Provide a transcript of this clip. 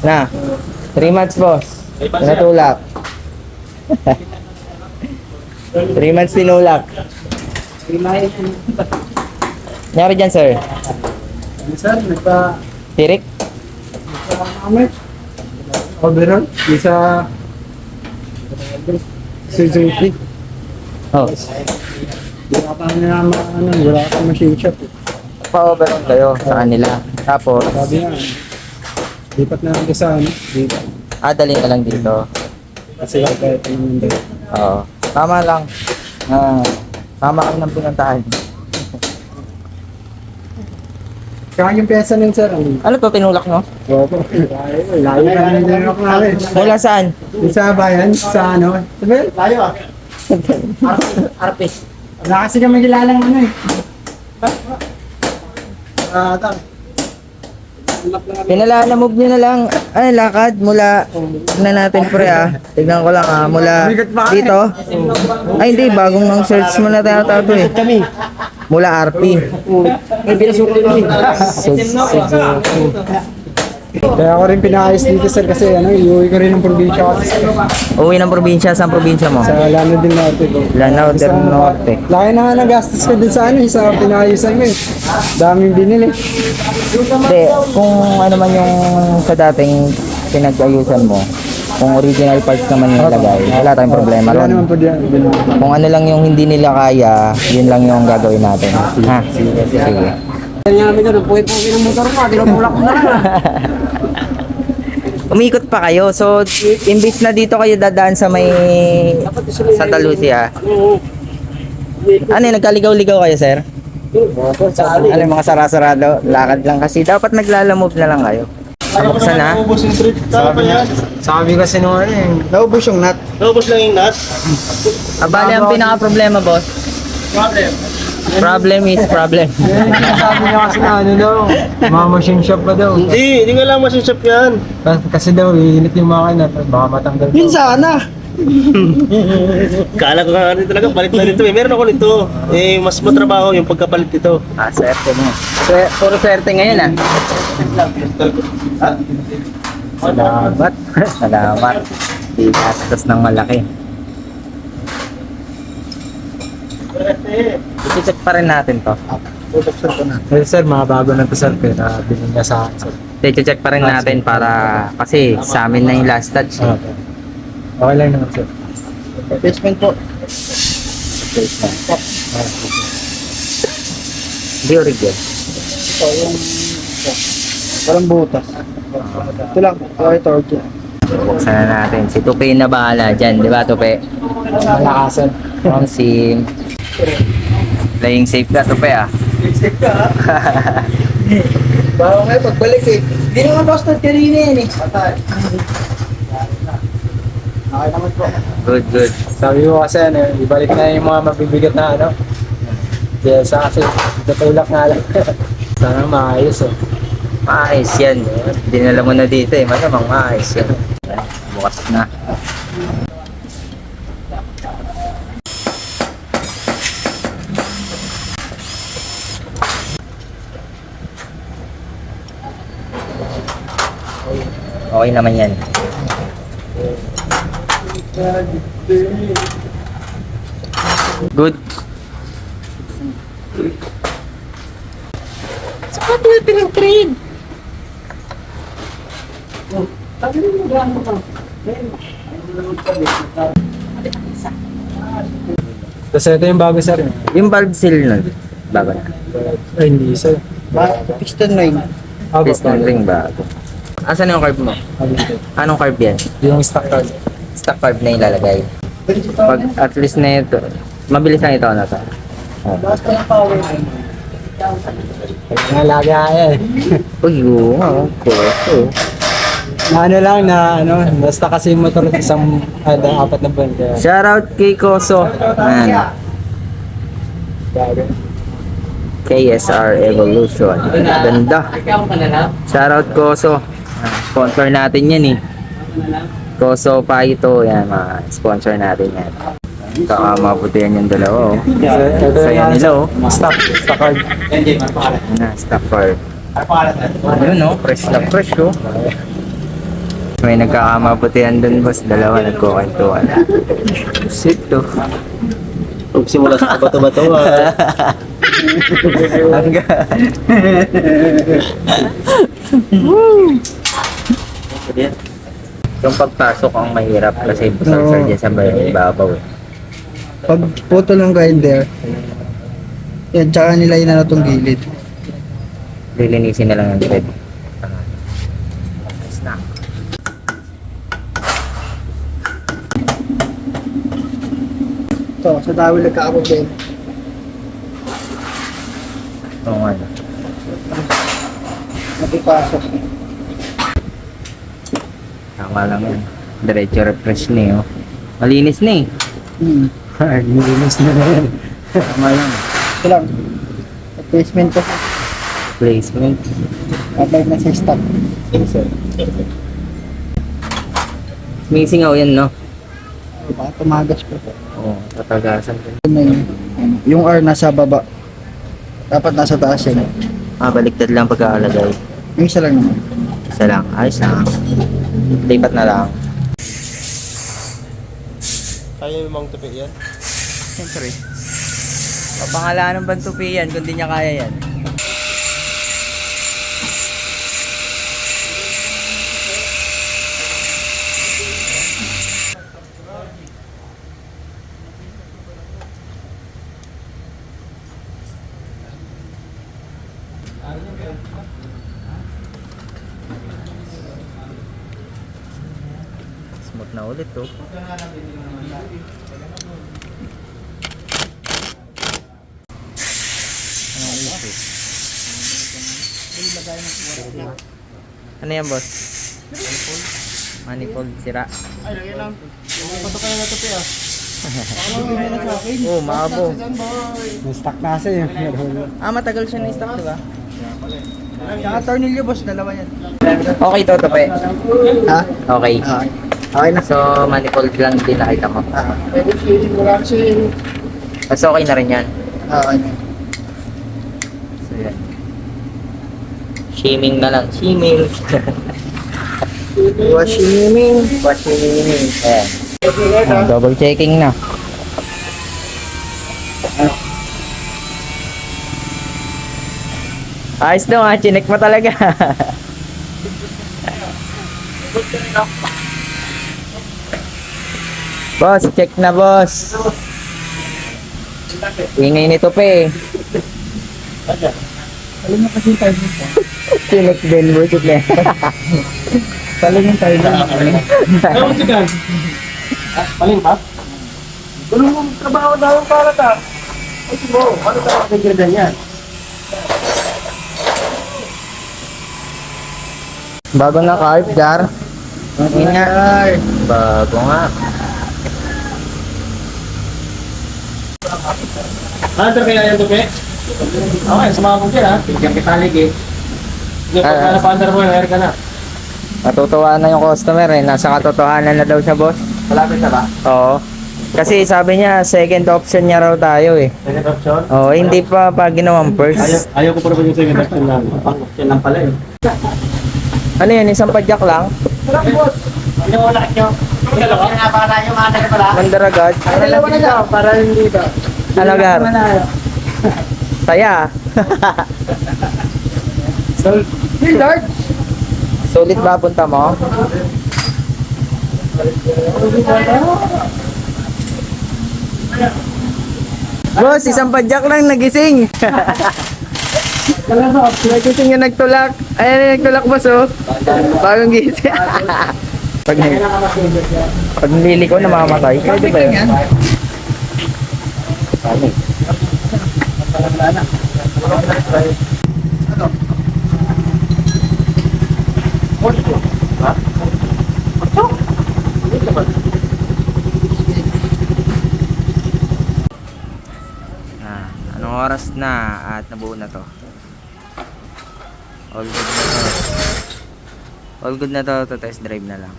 Na. 3 months, boss. Tinatulak. 3 months tinulak. Nangyari dyan, sir? Sir, Tirik? overall, isa Suzuki. Oh. Wala pa naman, wala pa machine shop. Pa-overall kayo sa kanila. Tapos, Sabi nga, lipat na lang ko sa dito. dali na lang dito. Kasi kahit naman dito. Oo. Tama lang. Tama kami ng pinuntahan. Kaya yung pyesa nun, sir, Ano to, tinulak mo? opo. Layo na din ako namin. Mula saan? Sa bayan, sa ano. Sabi, layo ah. Arpis. Wala kasi kami kilalang ano eh. Pinala-move nyo na lang. Ay, lakad mula. Tignan natin pre Tignan ko lang mula dito. Ay hindi, bagong ang search mo na tayo eh. Mula RP. May pinasuko kami. Kaya ako rin pinaayos dito, sir, kasi ano, iuwi ko rin ng probinsya kasi Uwi ng probinsya. Saan probinsya mo? sa Lano din Norte ko. Lanao del Norte. Laki na nga nagastos ko dun sa ano, sa pinaayusan mo eh. Daming binili. Hindi, kung ano man yung sa dating pinag-ayusan mo, kung original parts naman yung lagay, wala tayong problema Wala ron. naman po diyan. Kung ano lang yung hindi nila kaya, yun lang yung gagawin natin. Ha? Sige. Kaya namin doon, puwi-puwi ng motor ko, tinutulak ko na lang. Umikot pa kayo. So, imbis na dito kayo dadaan sa may Santa Lucia. Ano yun, nagkaligaw-ligaw kayo, sir? Ano yung mga sarado? Lakad lang kasi. Dapat naglalamove na lang kayo. Buksan na. Naubos yung trip. Sabi kasi nung ano eh, naubos yung nut. Naubos lang yung nut. Bali, ang pinaka-problema, boss. Problem is problem. Sabi niya kasi na ano daw, mga machine shop pa daw. Hindi nga lang masisap yan. Kasi daw, iinit yung makina, baka matanggal daw. sana. Kala ko nga talaga, palit na nito eh. Meron ako nito. Mas matrabaho yung pagkapalit nito. Swerte mo. Puro swerte ngayon, Salamat. Salamat. Di gastos ng malaki. I-check pa rin natin to. Bubuksan ko na. Sir, mga bago na to, sir, pero bilhin niya sa akin, sir. I-check pa rin natin para kasi sa amin na yung last touch. Okay. Okay lang naman, sir. Basement po. Di original. Ito yung... Walang butas. Ito lang. Ito ito. Buksan na natin. Si Tupe na bahala dyan. Di ba, Tupe? Malakasan. From Sim. Playing safe ka, Tupe Safe ka ha? Bawa ngayon pagbalik eh. Hindi naman bastard kanina yan eh. Patay. Okay naman po. Good, good. Sabi ko kasi, ano, ibalik na yung mga mabibigat na ano. Kaya sa kasi, tutulak nga lang. Sana maayos oh. Maayos yan. Dinala mo na dito eh. Malamang maayos yan. Bukas na. Okay naman yan. Good. Saka natin ang trade. Tapos ito yung bago, sir. Yung valve seal nun, bago na. Ay, hindi, sir. Piston ring. Piston ring bago. Asan yung carb mo? Anong carb yan? Yung stock card. Stock carb na ilalagay. Pag at least na ito, mabilis na ito na to. Basta ng power. Nalaga yan. Uy, oo nga, koso. Na ano lang na ano, basta kasi yung motor isang 4 na buwan kaya. Shoutout kay Koso. Ayan. KSR Evolution. Ganda. Shoutout Koso. Sponsor natin yan eh. Koso pa ito. Yan, mga sponsor natin yan. Mabuti yan yung dalawa oh. Saya nila oh. Stock card. Na, stock card. Yun oh, fresh na fresh oh. May nagkakamabutihan dun, boss. Dalawa nagkukwentuhan. Sit to. Huwag simula sa bato-bato ah. Hanggang. Yung pagpasok ang mahirap kasi busal dyan sa babaw eh. Pag puto ng grinder, yan, tsaka nila na itong gilid. Lilinisin na lang yung thread. Nice na. Ito, sa dawil nagkakaproblema. Oo nga no. Napipasok. Tama lang yan. Diretso refresh na eh. Oh. Malinis na eh. Nilinis na yan. Tama lang. Ito lang. Replacement ko. Placement. Apply na sa stock. Missing out yan no? Baka tumagas ko. Oo, tatagasan ko. Yung R nasa baba. Dapat nasa taas yan. Baliktad lang pagkakalagay. Yung isa lang naman. Isa lang. Ayos lang. Lipat na lang. Kaya yung mga tupi yan? Siyempre. Papangalanan bang tupi yan kung di niya kaya yan? Smooth na ulit to. Ano yan, boss? Manifold sira. Ay, lagyan lang. Pato kayo na tupi ah. Oh, maabo. Na-stock na kasi yun. Matagal siya na-stock, diba? Tsaka tornilyo boss, dalawa yan. Okay to, tope. Ha? Okay. Okay na. So, manifold lang din nakita mo. Pwede shading mo lang si... Mas okay na rin yan. Okay. So, yan. Shimming na lang. Shimming. Washiming. Shimming. Ayan. Double checking na. Ayos daw ha, chinek mo talaga. Boss, check na boss. Ingay nito pa eh. Alam mo kasi tayo dito. Chinek din, bullshit na. Talingin tayo dito. Ano si Gan? Paling pa? Tulong mong trabaho daw para ta. Ay, mo, ano ka nagigirdan yan? Bago na carb, Jar. Yun nga. Bago nga. Hunter kaya yan tupi? Okay, sumabog yan ha. Bigyan kita ligid. Hindi, pag na-hunter mo, hire ka na. Matutuwa na yung customer eh. Nasa katotohanan na daw siya, boss. Malapit na ba? Oo. Kasi sabi niya, second option niya raw tayo eh. Second option? Oo, hindi pa ginawang first. Ayaw ko pa naman yung second option lang. Pang-option lang pala eh. Ano yan, isang padyak lang? Boss! Inuulat nyo. Dalawa? Para yung mga pala. Mandaragad. Dalawa na daw, para hindi daw. Ano, Gar? Saya. Hey, Lord! Sulit ba punta mo? Boss, isang padyak lang nagising. Nagising yung nagtulak. Ayan yung nagtulak, boss, oh. Bagong gising. Pag nililiko, namamatay. Pwede ba yun? Ano eh? Anong oras na at nabuo na to? All good na to. All good na to, test drive na lang.